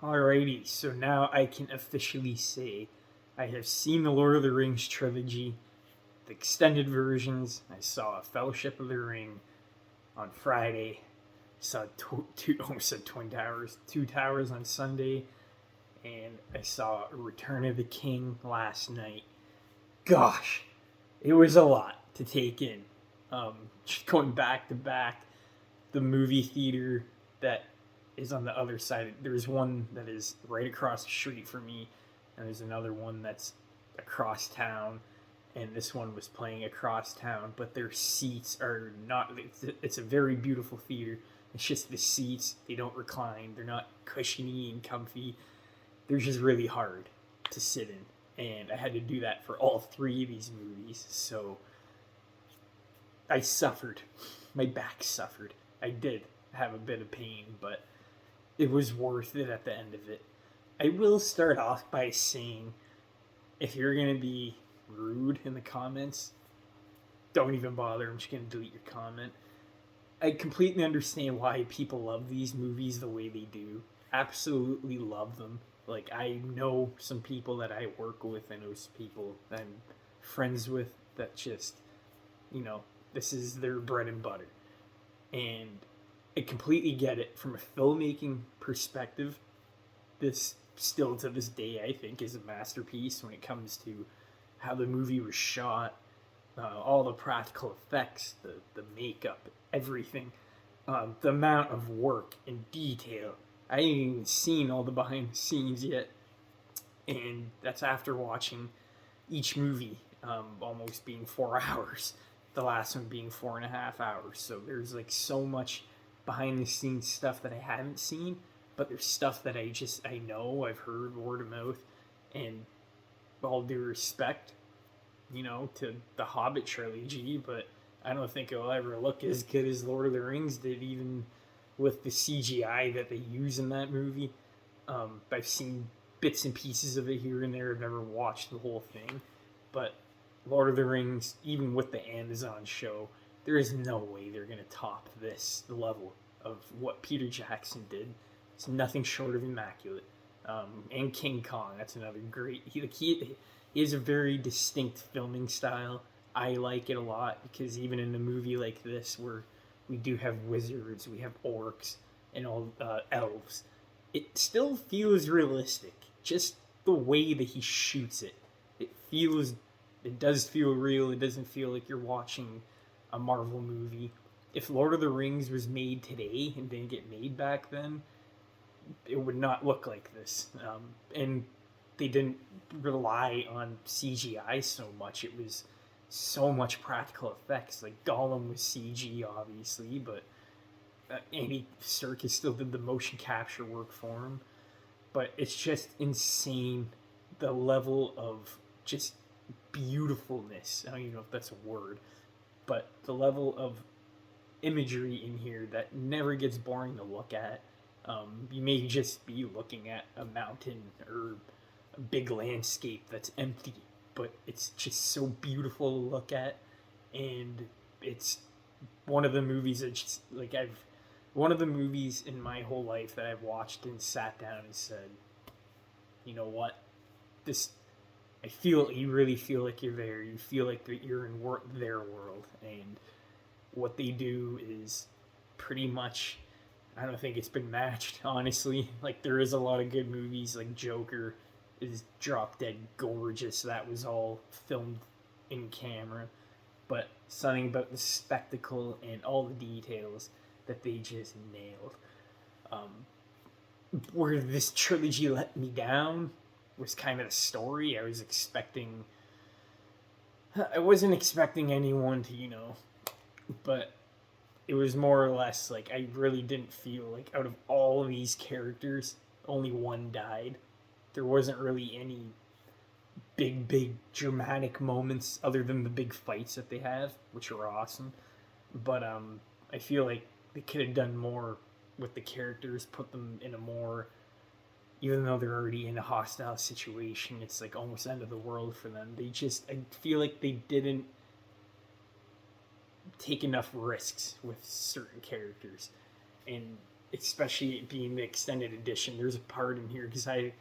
Alrighty, so now I can officially say I have seen the Lord of the Rings trilogy, the extended versions. I saw Fellowship of the Ring on Friday. Saw almost said Twin Towers, Two Towers on Sunday, and I saw Return of the King last night. Gosh, it was a lot to take in. Just going back to back, the movie theater that is on the other side. There's one that is right across the street from me, and there's another one that's across town. And this one was playing across town, but their seats are not. It's a very beautiful theater. It's just the seats, they don't recline. They're not cushiony and comfy. They're just really hard to sit in. And I had to do that for all three of these movies. So I suffered. My back suffered. I did have a bit of pain, but it was worth it at the end of it. I will start off by saying if you're going to be rude in the comments, don't even bother. I'm just going to delete your comment. I completely understand why people love these movies the way they do. Absolutely love them. Like, I know some people that I work with, I know some people that I'm friends with that just, you know, this is their bread and butter. And I completely get it from a filmmaking perspective. This still to this day, I think, is a masterpiece when it comes to how the movie was shot, all the practical effects, the makeup, everything, the amount of work and detail. I haven't even seen all the behind the scenes yet, and that's after watching each movie almost being 4 hours, the last one being 4.5 hours. So there's like so much behind the scenes stuff that I haven't seen, but there's stuff that I know, I've heard word of mouth, and all due respect, to the Hobbit trilogy, but I don't think it'll ever look as good as Lord of the Rings did, even with the CGI that they use in that movie. I've seen bits and pieces of it here and there. I've never watched the whole thing, but Lord of the Rings, even with the Amazon show, there is no way they're gonna top this level of what Peter Jackson did. It's nothing short of immaculate. And King Kong, that's another great. He has a very distinct filming style. I like it a lot because even in a movie like this, where we do have wizards, we have orcs, and all elves, it still feels realistic. Just the way that he shoots it, it feels, it does feel real. It doesn't feel like you're watching a Marvel movie. If Lord of the Rings was made today and didn't get made back then, it would not look like this. And they didn't rely on CGI so much. It was so much practical effects. Like Gollum was CG, obviously, but Andy Serkis still did the motion capture work for him. But it's just insane the level of just beautifulness. I don't even know if that's a word, but the level of imagery in here that never gets boring to look at. You may just be looking at a mountain or a big landscape that's empty, but it's just so beautiful to look at, and it's one of the movies that just like I've one of the movies in my whole life that I've watched and sat down and said, you know what, this I feel you really feel like you're there. You feel like that you're in their world, and what they do is pretty much. I don't think it's been matched, honestly. Like there is a lot of good movies, like Joker is drop dead gorgeous. That was all filmed in camera, but something about the spectacle and all the details that they just nailed. Um, where this trilogy let me down was kind of the story. I wasn't expecting anyone to, but it was more or less like I really didn't feel like out of all of these characters, only one died. There wasn't really any big dramatic moments other than the big fights that they have, which are awesome. But I feel like they could have done more with the characters, put them in a more, even though they're already in a hostile situation, it's like almost end of the world for them. I feel like they didn't take enough risks with certain characters, and especially it being the extended edition. There's a part in here because I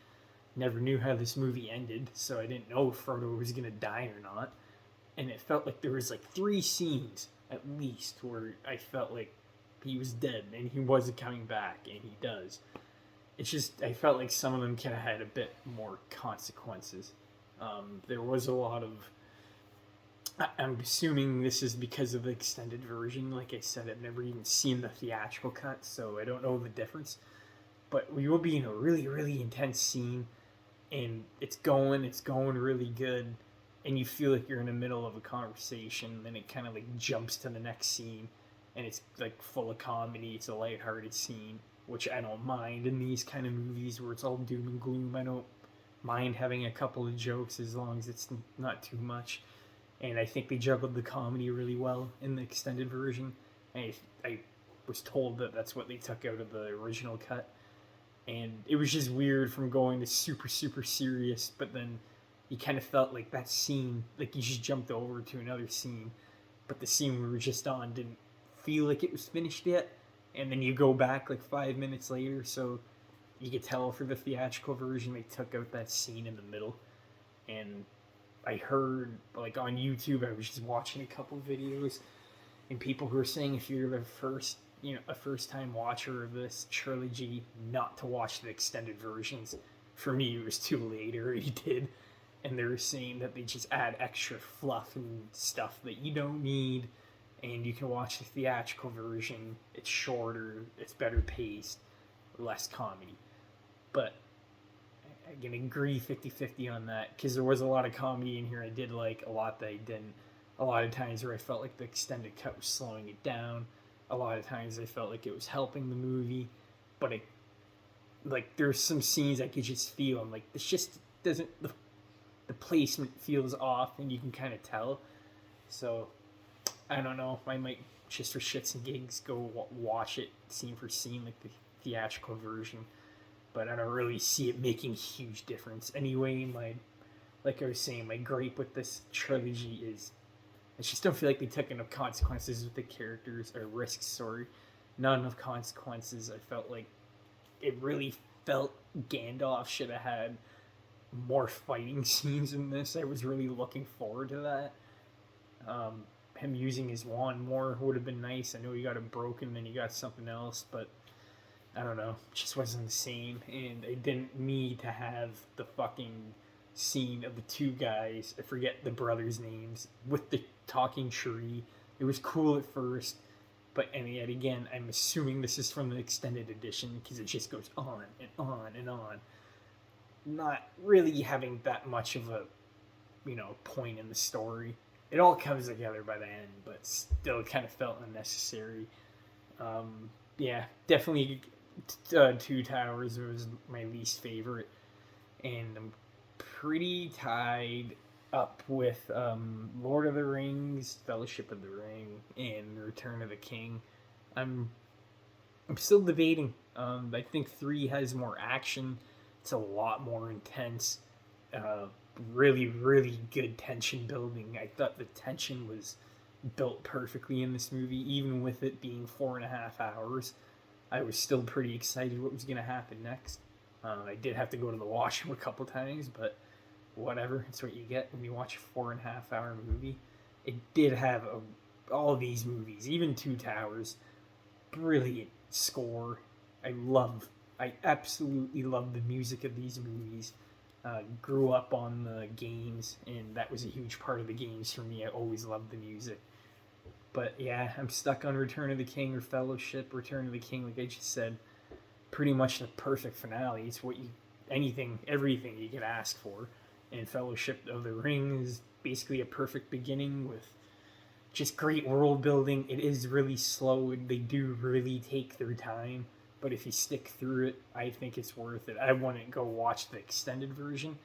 never knew how this movie ended, so I didn't know if Frodo was gonna die or not. And it felt like there was like 3 scenes at least where I felt like he was dead and he wasn't coming back, and he does. It's just I felt like some of them kind of had a bit more consequences. There was a lot of. I'm assuming this is because of the extended version. Like I said, I've never even seen the theatrical cut, so I don't know the difference. But we will be in a really, really intense scene, and it's going really good, and you feel like you're in the middle of a conversation, and then it kind of like jumps to the next scene, and it's like full of comedy. It's a lighthearted scene, which I don't mind in these kind of movies where it's all doom and gloom. I don't mind having a couple of jokes as long as it's not too much. And I think they juggled the comedy really well in the extended version. I was told that that's what they took out of the original cut, and it was just weird from going to super super serious, but then you kind of felt like that scene, like you just jumped over to another scene, but the scene we were just on didn't feel like it was finished yet, and then you go back like 5 minutes later, so you could tell for the theatrical version they took out that scene in the middle. And I heard like on YouTube, I was just watching a couple videos, and people who are saying if you're the first, a first time watcher of this trilogy, not to watch the extended versions. For me, it was too late. I already did, and they were saying that they just add extra fluff and stuff that you don't need, and you can watch the theatrical version. It's shorter, it's better paced, less comedy. But I can agree 50-50 on that because there was a lot of comedy in here I did like, a lot that I didn't. A lot of times where I felt like the extended cut was slowing it down. A lot of times I felt like it was helping the movie, but like there's some scenes I could just feel. I'm like, this just doesn't. The placement feels off, and you can kind of tell. So I don't know. I might just for shits and gigs go watch it scene for scene like the theatrical version, but I don't really see it making a huge difference. Anyway, like I was saying, my gripe with this trilogy is I just don't feel like they took enough consequences with the characters, or risks, sorry. Not enough consequences. I felt like it really felt Gandalf should have had more fighting scenes in this. I was really looking forward to that. Him using his wand more would have been nice. I know he got it broken, then he got something else, but I don't know. It just wasn't the same, and I didn't need to have the fucking scene of the two guys. I forget the brothers' names with the talking tree. It was cool at first, but and yet again, I'm assuming this is from the extended edition because it just goes on and on and on. Not really having that much of a point in the story. It all comes together by the end, but still kind of felt unnecessary. Yeah, definitely Two Towers was my least favorite, and I'm pretty tied up with Lord of the Rings, Fellowship of the Ring, and Return of the King. I'm still debating. I think 3 has more action. It's a lot more intense. Really, really good tension building. I thought the tension was built perfectly in this movie, even with it being 4.5 hours. I was still pretty excited what was going to happen next. I did have to go to the washroom a couple times, but whatever. It's what you get when you watch a 4.5 hour movie. It did have all of these movies, even Two Towers, brilliant score. I absolutely love the music of these movies. Grew up on the games, and that was a huge part of the games for me. I always loved the music. But yeah, I'm stuck on Return of the King or Fellowship. Return of the King, like I just said, pretty much the perfect finale. It's everything you could ask for. And Fellowship of the Ring is basically a perfect beginning with just great world building. It is really slow. They do really take their time. But if you stick through it, I think it's worth it. I wouldn't go watch the extended version,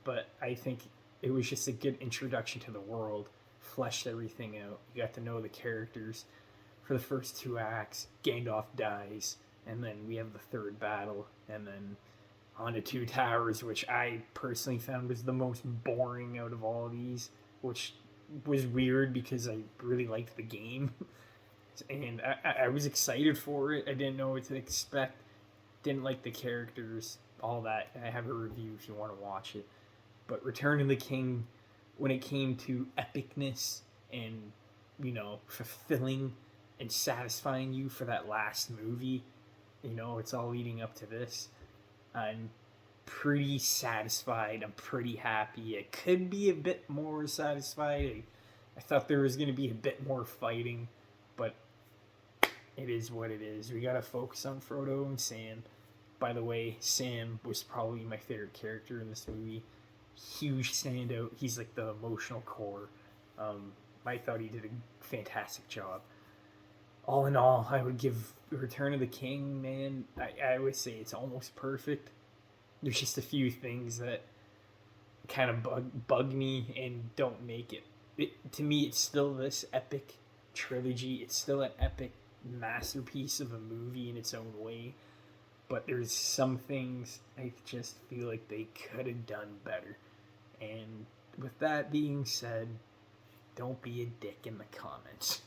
but I think it was just a good introduction to the world. Fleshed everything out. You got to know the characters. For the first 2 acts, Gandalf dies, and then we have the third battle, and then on to Two Towers, which I personally found was the most boring out of all of these, which was weird because I really liked the game. and I was excited for it. I didn't know what to expect. Didn't like the characters, all that. I have a review if you want to watch it. But Return of the King, when it came to epicness and, fulfilling and satisfying you for that last movie, it's all leading up to this. I'm pretty satisfied. I'm pretty happy. It could be a bit more satisfied. I thought there was going to be a bit more fighting, but it is what it is. We got to focus on Frodo and Sam. By the way, Sam was probably my favorite character in this movie. Huge standout. He's like the emotional core. I thought he did a fantastic job. All in all, I would give Return of the King, man, I would say it's almost perfect. There's just a few things that kind of bug me and don't make it. To me, it's still this epic trilogy. It's still an epic masterpiece of a movie in its own way. But there's some things I just feel like they could have done better. And with that being said, don't be a dick in the comments.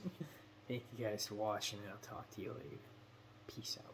Thank you guys for watching, and I'll talk to you later. Peace out.